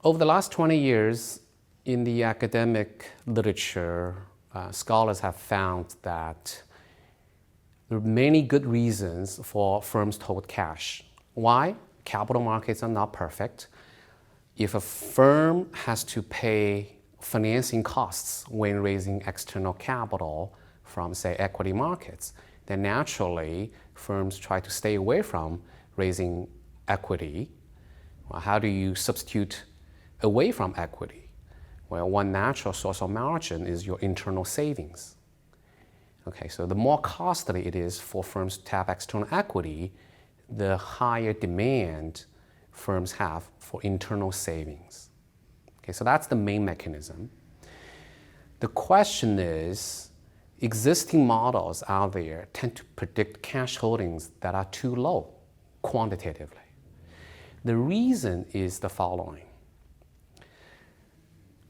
Over the last 20 years, in the academic literature, scholars have found that there are many good reasons for firms to hold cash. Why? Capital markets are not perfect. If a firm has to pay financing costs when raising external capital from, say, equity markets, then naturally firms try to stay away from raising equity. Well, how do you substitute away from equity? Well, one natural source of margin is your internal savings. Okay, so the more costly it is for firms to tap external equity, the higher demand firms have for internal savings. Okay, so that's the main mechanism. The question is, existing models out there tend to predict cash holdings that are too low quantitatively. The reason is the following.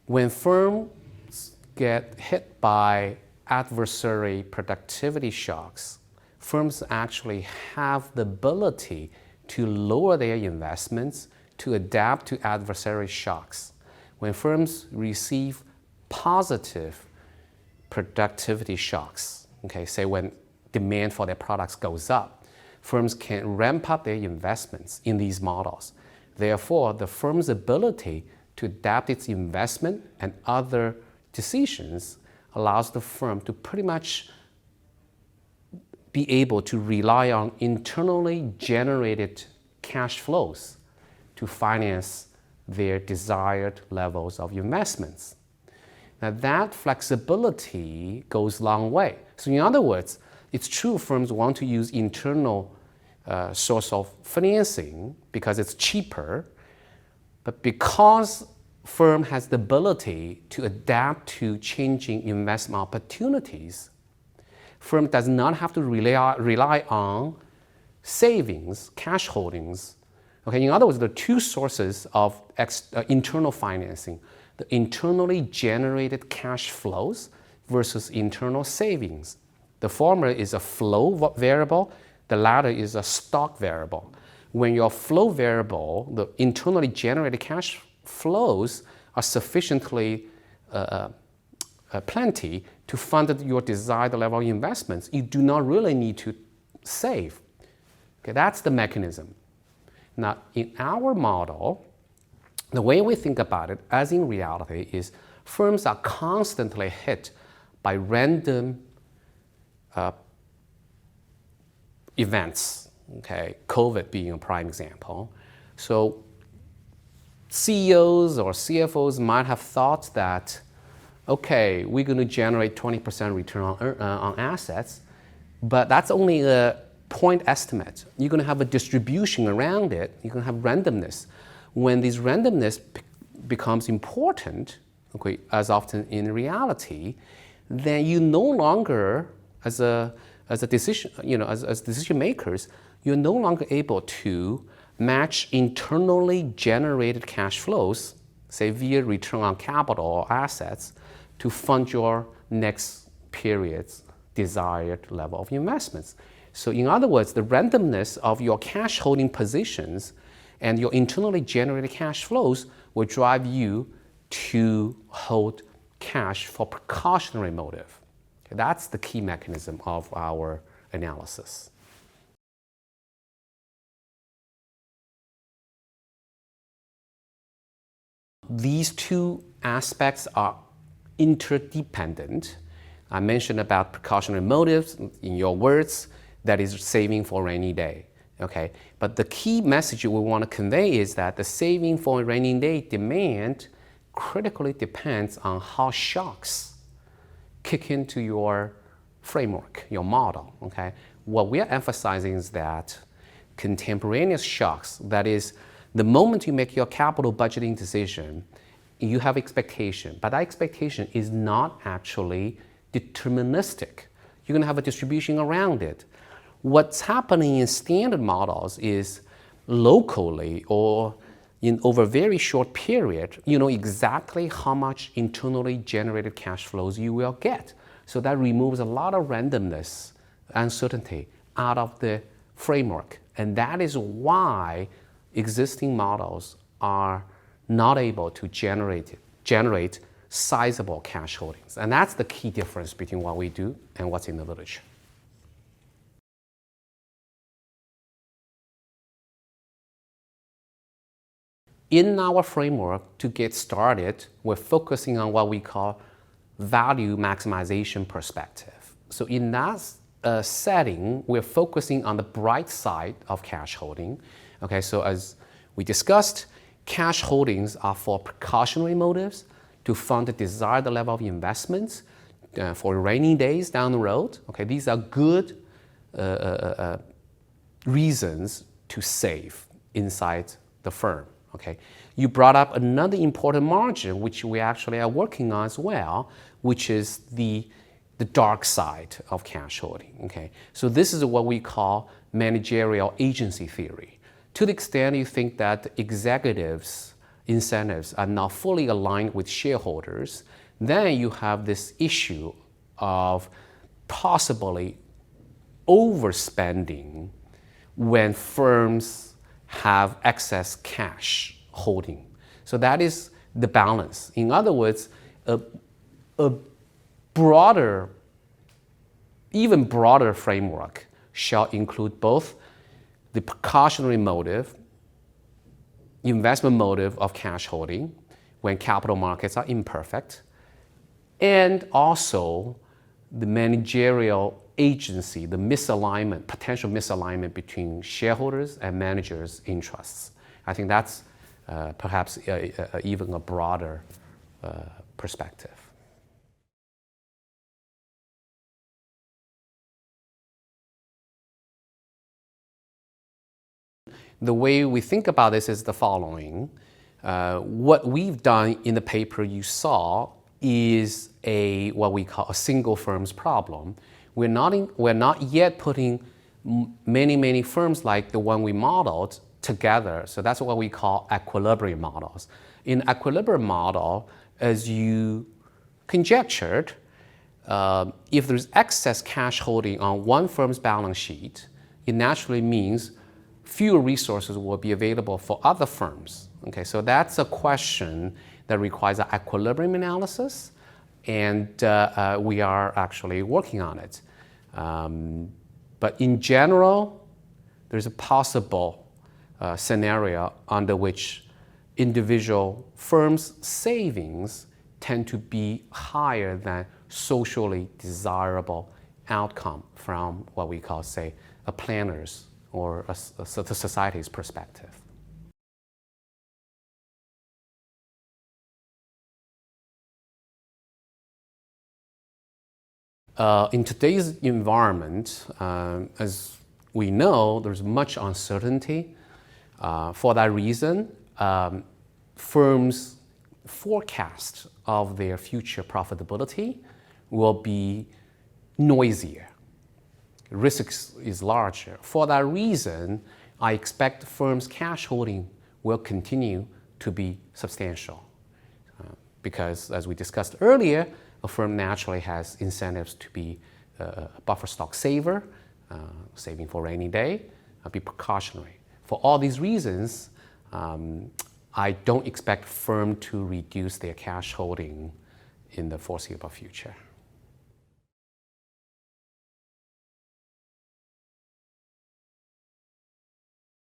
When firms get hit by adversary productivity shocks, firms actually have the ability to lower their investments to adapt to adversary shocks. When firms receive positive productivity shocks, okay, say when demand for their products goes up, firms can ramp up their investments in these models. Therefore, the firm's ability to adapt its investment and other decisions allows the firm to pretty much be able to rely on internally generated cash flows to finance their desired levels of investments. Now that flexibility goes a long way. So in other words, it's true firms want to use internal source of financing because it's cheaper, but because firm has the ability to adapt to changing investment opportunities, firm does not have to rely on savings, cash holdings. Okay, in other words, there are two sources of internal financing: the internally generated cash flows versus internal savings. The former is a flow variable, the latter is a stock variable. When your flow variable, the internally generated cash flows, are sufficiently plenty to fund your desired level of investments, you do not really need to save. Okay, that's the mechanism. Now, in our model, the way we think about it, as in reality, is firms are constantly hit by random events, okay, COVID being a prime example. So CEOs or CFOs might have thought that, okay, we're going to generate 20% return on assets, but that's only a point estimate. You're going to have a distribution around it. You're going to have randomness. When this randomness becomes important, okay, as often in reality, then you no longer, as decision makers, you're no longer able to match internally generated cash flows, say via return on capital or assets, to fund your next period's desired level of investments. So in other words, the randomness of your cash holding positions and your internally generated cash flows will drive you to hold cash for precautionary motive. Okay, that's the key mechanism of our analysis. These two aspects are interdependent. I mentioned about precautionary motives in your words, that is saving for a rainy day. Okay, but the key message we want to convey is that the saving for a rainy day demand critically depends on how shocks kick into your framework, your model. Okay, what we are emphasizing is that contemporaneous shocks, that is, the moment you make your capital budgeting decision, you have expectation, but that expectation is not actually deterministic. You're going to have a distribution around it. What's happening in standard models is locally or over a very short period, you know exactly how much internally generated cash flows you will get. So that removes a lot of randomness, uncertainty out of the framework. And that is why existing models are not able to generate sizable cash holdings. And that's the key difference between what we do and what's in the literature. In our framework, to get started, we're focusing on what we call value maximization perspective. So in that setting, we're focusing on the bright side of cash holding. Okay, so as we discussed, cash holdings are for precautionary motives, to fund the desired level of investments for rainy days down the road. Okay, these are good reasons to save inside the firm. Okay, you brought up another important margin, which we actually are working on as well, which is the dark side of cash holding. Okay, so this is what we call managerial agency theory. To the extent you think that executives' incentives are not fully aligned with shareholders, then you have this issue of possibly overspending when firms have excess cash holding. So that is the balance. In other words, a broader, even broader framework shall include both the precautionary motive, investment motive of cash holding when capital markets are imperfect, and also the managerial agency, the misalignment, potential misalignment between shareholders and managers' interests. I think that's perhaps even a broader perspective. The way we think about this is the following. What we've done in the paper you saw is what we call a single firm's problem. We're not yet putting many firms like the one we modeled together. So that's what we call equilibrium models. In equilibrium model, as you conjectured, if there's excess cash holding on one firm's balance sheet, it naturally means fewer resources will be available for other firms. Okay, so that's a question that requires an equilibrium analysis, and we are actually working on it. But in general, there's a possible scenario under which individual firms' savings tend to be higher than socially desirable outcome from what we call, say, a planner's or a society's perspective. In today's environment, as we know, there's much uncertainty. For that reason, firms' forecast of their future profitability will be noisier. Risk is larger. For that reason, I expect firms' cash holding will continue to be substantial. Because as we discussed earlier, a firm naturally has incentives to be a buffer stock saver, saving for rainy day, be precautionary. For all these reasons, I don't expect firms to reduce their cash holding in the foreseeable future.